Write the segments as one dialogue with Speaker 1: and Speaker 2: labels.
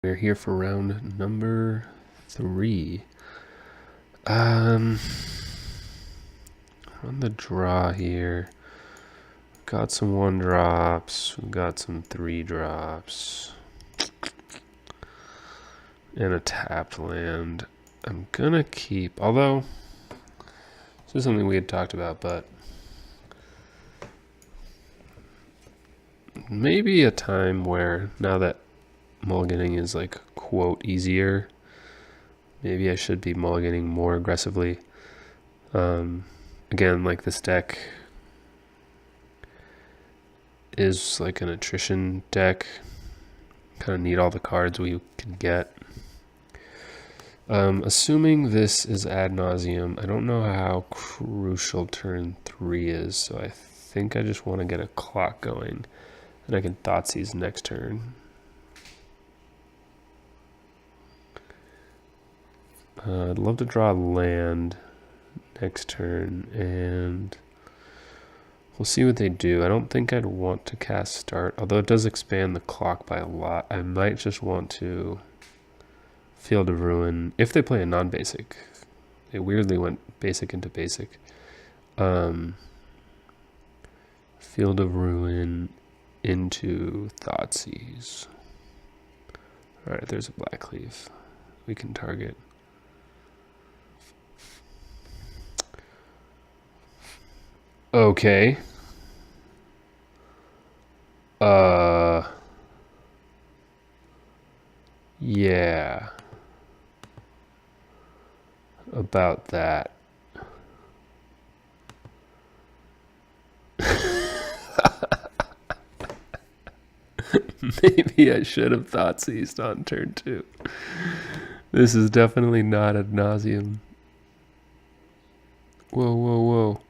Speaker 1: We're here for round number 3. On the draw here, got some 1-drops, we got some 3-drops, and a tapped land. I'm gonna keep, although this is something we had talked about, but maybe a time where now that mulliganing is like quote easier, maybe I should be mulliganing more aggressively. Again, like this deck is like an attrition deck. Kind of need all the cards we can get. Assuming this is ad nauseum, I don't know how crucial turn 3 is, so I think I just want to get a clock going, and I can Thoughtseize next turn. I'd love to draw land next turn, and we'll see what they do. I don't think I'd want to cast Start, although it does expand the clock by a lot. I might just want to Field of Ruin. If they play a non-basic, they weirdly went basic into basic. Field of Ruin into Thoughtseize. Alright, there's a Blackleaf we can target. Okay. Yeah. About that. Maybe I should have Thoughtseized on turn 2. This is definitely not ad nauseum. Whoa, whoa, whoa.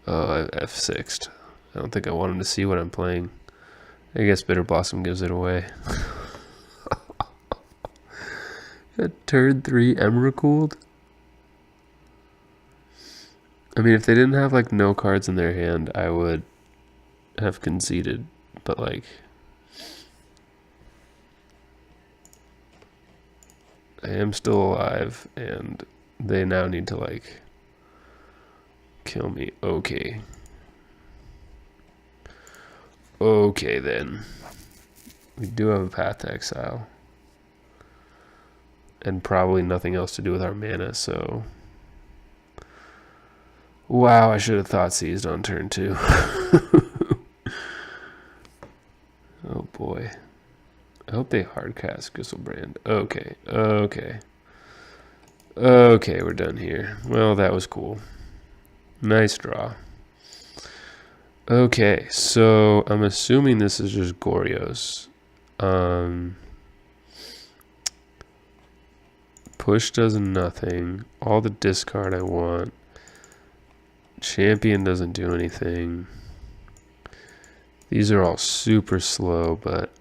Speaker 1: Oh, I F6'd. I don't think I want him to see what I'm playing. I guess Bitter Blossom gives it away. Turn 3 Emrakul? I mean, if they didn't have like no cards in their hand, I would have conceded. But like, I am still alive, and they now need to like kill me. Okay. Okay then. We do have a Path to Exile. And probably nothing else to do with our mana, so... Wow, I should have Thoughtseized on turn 2. Oh boy. I hope they hardcast Grisselbrand. Okay, okay. Okay, we're done here. Well, that was cool. Nice draw. Okay, so I'm assuming this is just Goryo's. Push does nothing. All the discard I want. Champion doesn't do anything. These are all super slow, but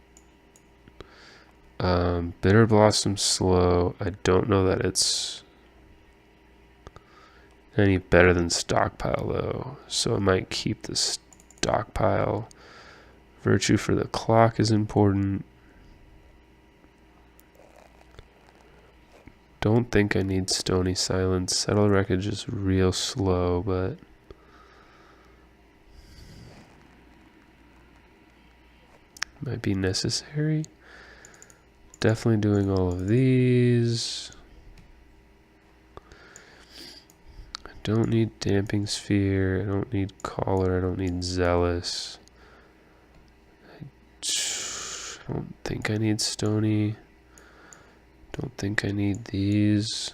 Speaker 1: Bitter Blossom's slow. I don't know that it's any better than Stockpile though, so I might keep the Stockpile. Virtue for the clock is important. Don't think I need Stony Silence. Settle Wreckage is real slow, but might be necessary. Definitely doing all of these. I don't need Damping Sphere. I don't need Collar. I don't need Zealous. I don't think I need Stony. Don't think I need these.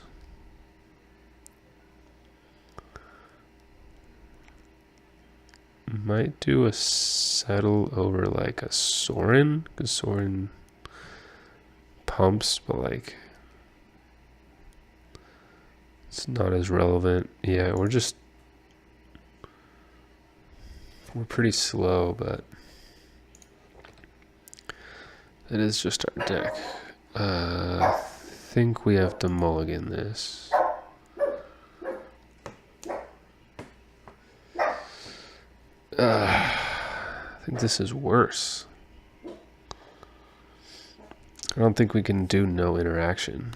Speaker 1: Might do a settle over like a Sorin, because Sorin pumps, but like it's not as relevant. Yeah, we're pretty slow, but it is just our deck. I think we have to mulligan this. I think this is worse. I don't think we can do no interaction.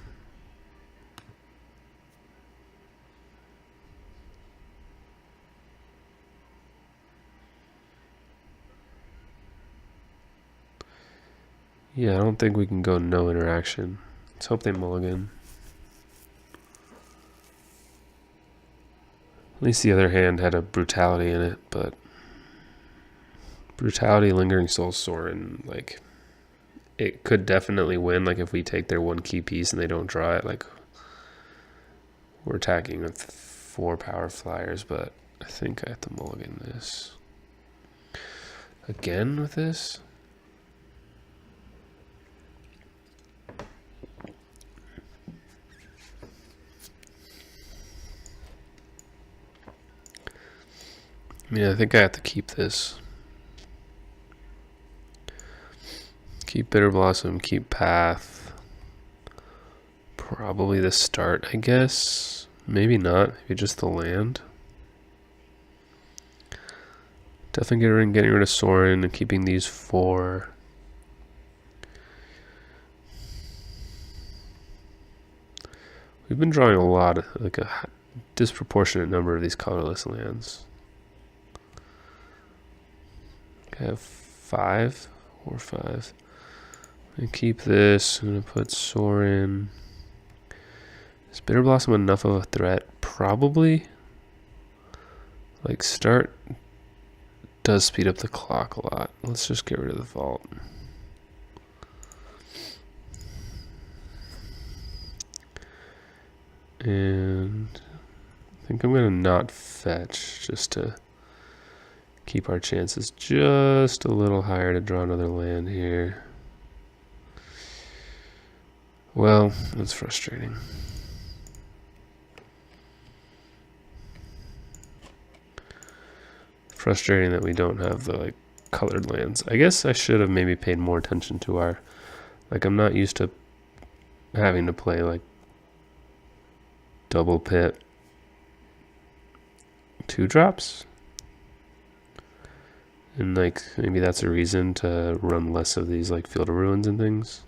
Speaker 1: Yeah, I don't think we can go no interaction. Let's hope they mulligan. At least the other hand had a brutality in it, but brutality, lingering soul, Sorin, like it could definitely win. Like if we take their one key piece and they don't draw it, like we're attacking with 4 power flyers, but I think I have to mulligan this. Again with this? Yeah, I think I have to keep this. Keep Bitter Blossom, keep Path. Probably the start, I guess. Maybe not, maybe just the land. Definitely getting rid of Sorin and keeping these 4. We've been drawing a lot, like a disproportionate number of these colorless lands. I have 5 or 5. And keep this. I'm gonna put Sorin. Is Bitter Blossom enough of a threat? Probably. Like start does speed up the clock a lot. Let's just get rid of the vault. And I think I'm gonna not fetch just to keep our chances just a little higher to draw another land here. Well, that's frustrating. Frustrating that we don't have the like colored lands. I guess I should have maybe paid more attention to our, like I'm not used to having to play like double pit 2-drops. And like maybe that's a reason to run less of these like Field of Ruins and things.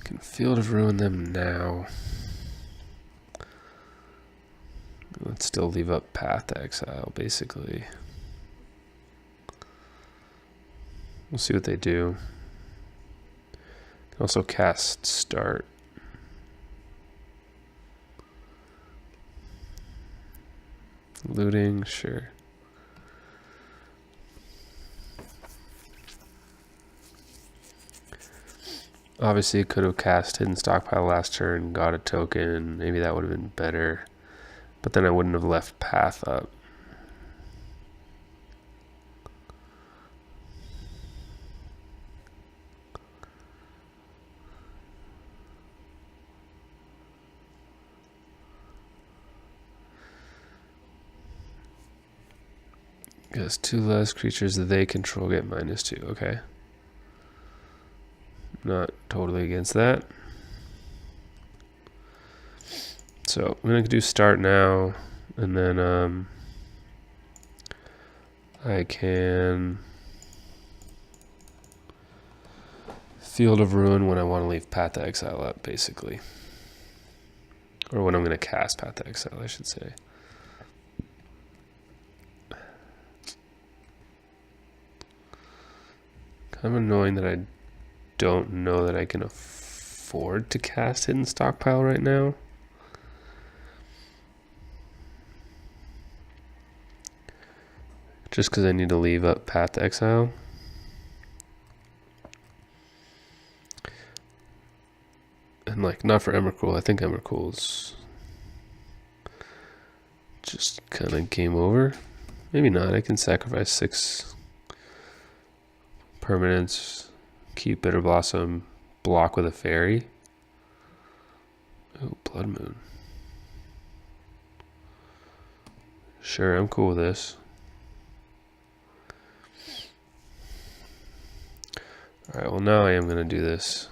Speaker 1: Can Field of Ruin them now. Let's still leave up Path to Exile, basically. We'll see what they do. Can also cast Start. Looting, sure. Obviously, could have cast Hidden Stockpile last turn, got a token. Maybe that would have been better. But then I wouldn't have left Path up. Because 2 less creatures that they control get -2. Okay. Not totally against that. So I'm going to do Start now, and then I can Field of Ruin when I want to leave Path to Exile up, basically. Or when I'm going to cast Path to Exile, I should say. Kind of annoying that I don't know that I can afford to cast Hidden Stockpile right now. Just because I need to leave up Path to Exile. And like, not for Emrakul. I think Emrakul's just kind of game over. Maybe not. I can sacrifice 6 permanents, keep Bitter Blossom, block with a fairy. Oh, Blood Moon. Sure, I'm cool with this. Alright, well now I am going to do this.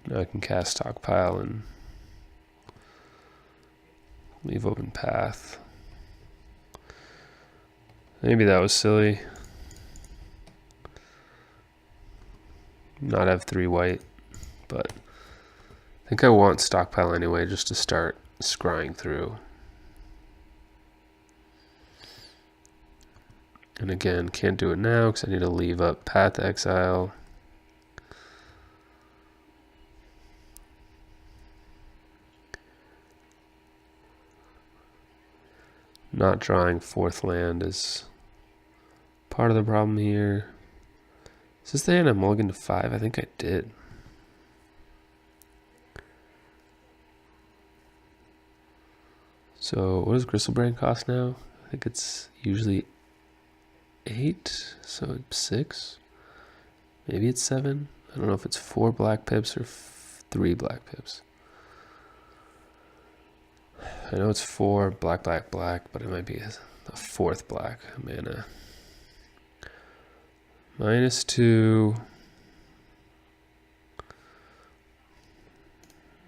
Speaker 1: Now I can cast Stockpile and leave open path. Maybe that was silly. Not have 3 white, but I think I want Stockpile anyway just to start scrying through. And again, can't do it now because I need to leave up Path Exile. Not drawing 4th land is part of the problem here. Is this the hand I mulliganed to 5? I think I did. So what does Gristlebrand cost now? I think it's usually 8, so it's 6. Maybe it's 7. I don't know if it's 4 black pips or 3 black pips. I know it's 4 black, black, black, but it might be a 4th black mana. -2.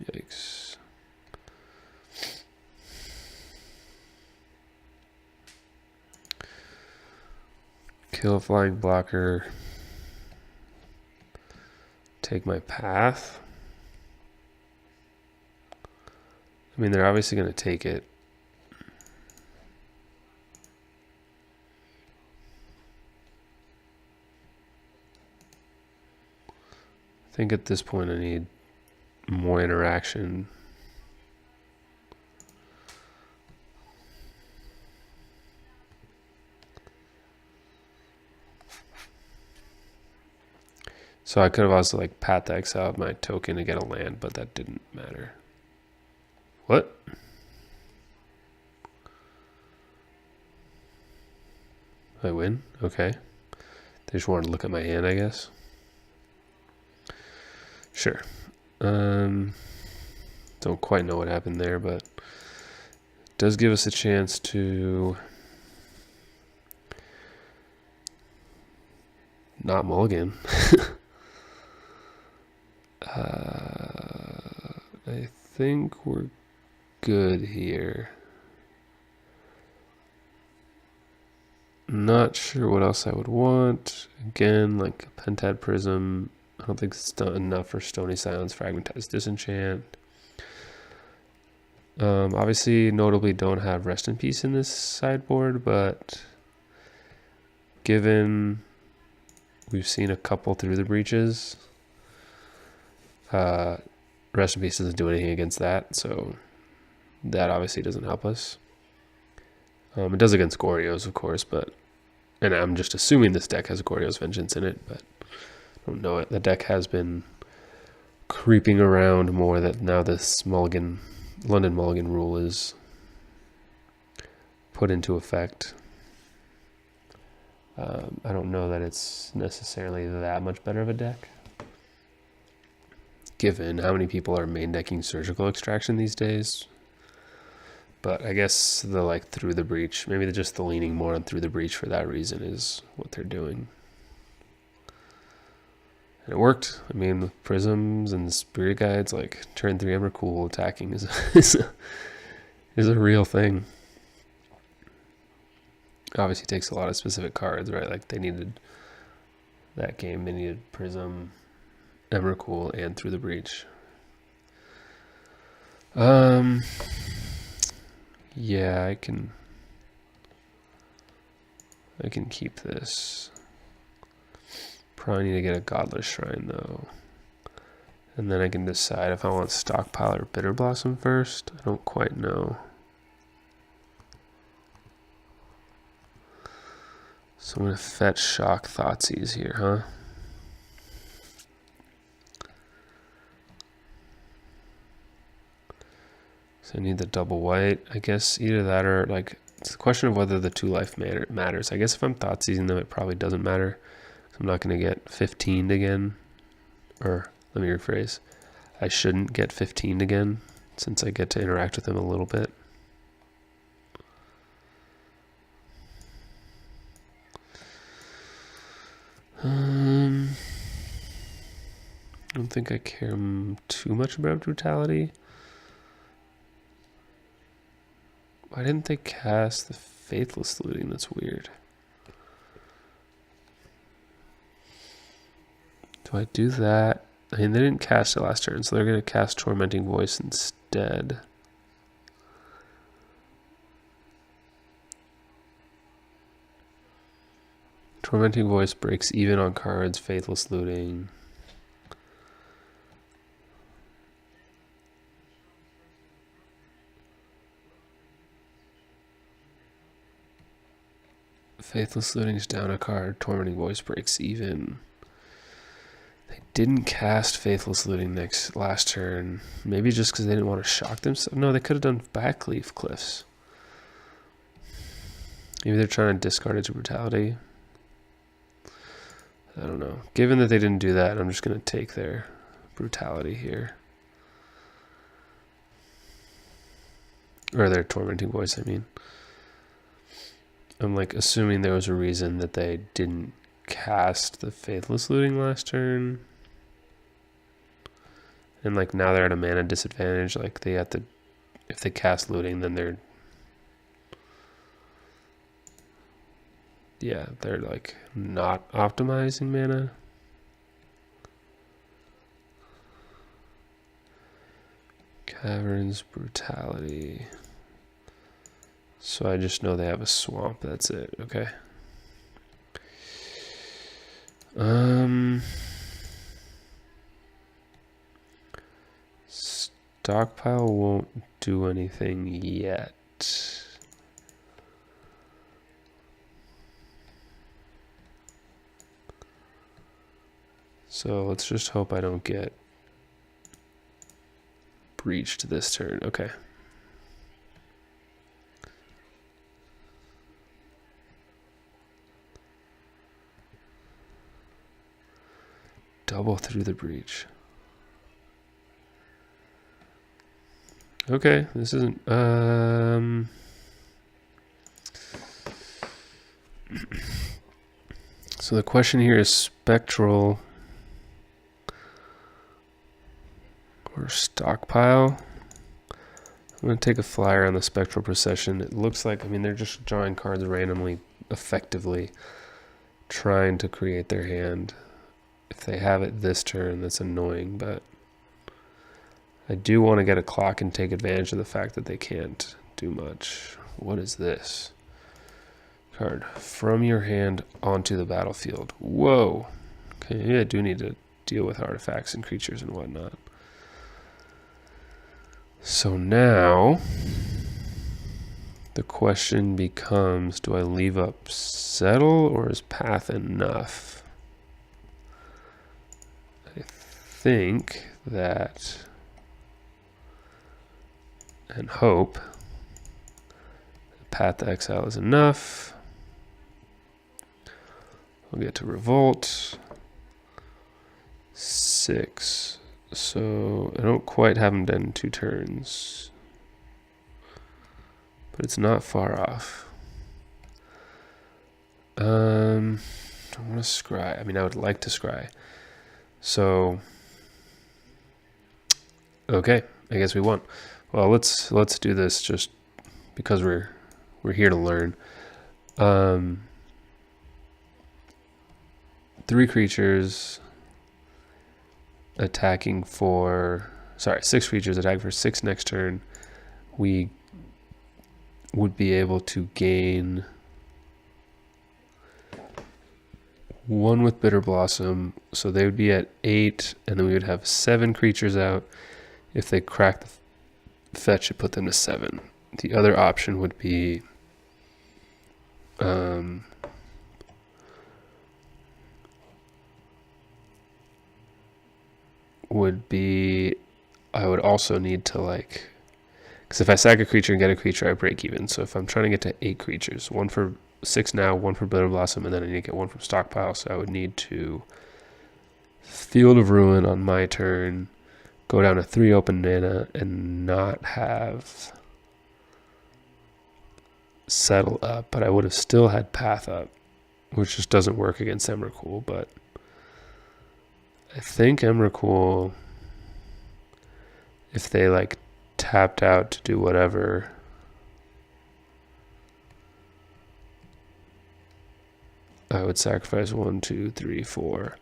Speaker 1: Yikes. Kill a flying blocker. Take my path. I mean, they're obviously going to take it. I think at this point I need more interaction. So I could have also like Path exiled my token to get a land, but that didn't matter. What? I win? Okay. They just wanted to look at my hand, I guess. Sure. Don't quite know what happened there, but it does give us a chance to not mulligan. I think we're good here. Not sure what else I would want. Again, like a Pentad Prism. I don't think it's done enough for Stony Silence, Fragmentized Disenchant. Obviously, notably don't have Rest in Peace in this sideboard, but given we've seen a couple through the breaches, Rest in Peace doesn't do anything against that, so that obviously doesn't help us. It does against Goryo's, of course, and I'm just assuming this deck has Goryo's Vengeance in it, but I don't know it. The deck has been creeping around more that now this London Mulligan rule is put into effect. I don't know that it's necessarily that much better of a deck, given how many people are main decking Surgical Extraction these days. But I guess the like Through the Breach, maybe just the leaning more on Through the Breach for that reason is what they're doing. And it worked. I mean, with Prisms and Spirit Guides, like turn 3 Emrakul attacking is a real thing. Obviously takes a lot of specific cards, right? Like they needed that game, they needed Prism, Emrakul, and Through the Breach. Yeah, I can keep this. Probably need to get a Godless Shrine though. And then I can decide if I want Stockpile or Bitter Blossom first. I don't quite know. So I'm going to fetch Shock Thoughtseize here, huh? So I need the double white. I guess either that or like, it's a question of whether the 2 life matters. I guess if I'm Thoughtseizing them, it probably doesn't matter. I'm not going to get 15'd again. Or let me rephrase. I shouldn't get 15'd again since I get to interact with them a little bit. I don't think I care too much about brutality. Why didn't they cast the Faithless Looting? That's weird. Do I do that? I mean, they didn't cast it last turn, so they're going to cast Tormenting Voice instead. Tormenting Voice breaks even on cards. Faithless Looting. Faithless Looting's down a card. Tormenting Voice breaks even. They didn't cast Faithless Looting last turn. Maybe just because they didn't want to shock themselves. No, they could have done Backleaf Cliffs. Maybe they're trying to discard it to Brutality. I don't know. Given that they didn't do that, I'm just going to take their Brutality here. Or their Tormenting Voice, I mean. I'm like assuming there was a reason that they didn't cast the Faithless Looting last turn. And like now they're at a mana disadvantage. Like they have to, if they cast Looting, then they're, yeah, they're like not optimizing mana. Caverns, Brutality. So I just know they have a swamp. That's it. Okay. Stockpile won't do anything yet. So let's just hope I don't get breached this turn. Okay. Double through the breach. Okay, this isn't so the question here is Spectral or Stockpile. I'm going to take a flyer on the Spectral Procession. It looks like, I mean, they're just drawing cards randomly, effectively, trying to create their hand. If they have it this turn, that's annoying, but I do want to get a clock and take advantage of the fact that they can't do much. What is this? Card. From your hand onto the battlefield. Whoa. Okay, yeah, I do need to deal with artifacts and creatures and whatnot. So now the question becomes, do I leave up Settle or is Path enough? I think that, and hope, Path to Exile is enough. We'll get to Revolt. 6. So I don't quite have them done in 2 turns, but it's not far off. I want to scry. I mean, I would like to scry. So, okay, I guess we won. Well, let's do this just because we're here to learn. 3 creatures attacking for, 6 creatures attacking for 6 next turn. We would be able to gain 1 with Bitter Blossom, so they would be at 8, and then we would have 7 creatures out. If they crack the fetch, it put them to 7. The other option would be I would also need to, like, because if I sack a creature and get a creature, I break even. So if I'm trying to get to 8 creatures, 1 for 6 now, 1 for Bitter Blossom, and then I need to get 1 from Stockpile, so I would need to Field of Ruin on my turn, go down to 3 open mana, and not have Settle up, but I would have still had Path up, which just doesn't work against Emrakul, but I think Emrakul, if they like tapped out to do whatever, I would sacrifice 1, 2, 3, 4,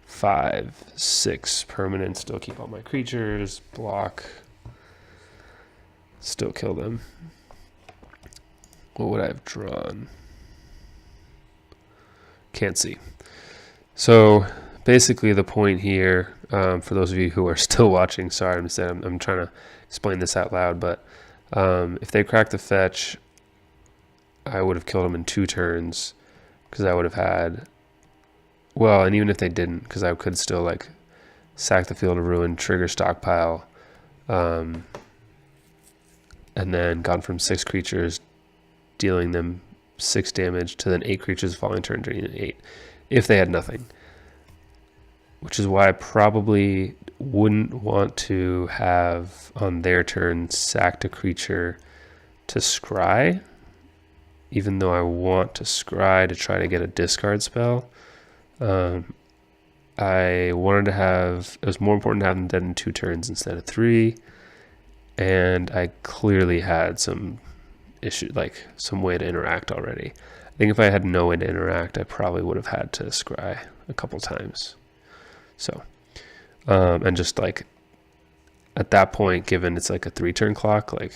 Speaker 1: 5, 6 permanent, still keep all my creatures, block, still kill them. What would I have drawn? Can't see. So basically the point here, for those of you who are still watching, sorry, I'm trying to explain this out loud, but if they crack the fetch, I would have killed them in 2 turns, because I would have had, well, and even if they didn't, because I could still like sack the Field of Ruin, trigger Stockpile, and then gone from 6 creatures, dealing them 6 damage, to then 8 creatures following turn, doing 8, if they had nothing. Which is why I probably wouldn't want to have on their turn sacked a creature to scry, even though I want to scry to try to get a discard spell. I wanted to have, it was more important to have them dead in 2 turns instead of 3, and I clearly had some issue, like some way to interact already. I think if I had no way to interact, I probably would have had to scry a couple times. So, and just like at that point, given it's like a 3-turn clock, like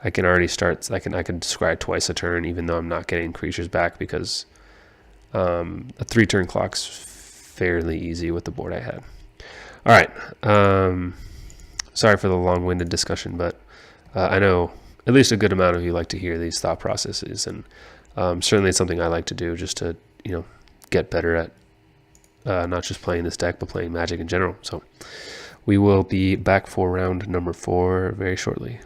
Speaker 1: I can already start, I can scry twice a turn, even though I'm not getting creatures back, because a 3-turn clock's fairly easy with the board I had. All right. Sorry for the long-winded discussion, but I know at least a good amount of you like to hear these thought processes, and certainly it's something I like to do, just to, you know, get better at not just playing this deck, but playing Magic in general. So we will be back for round number 4 very shortly.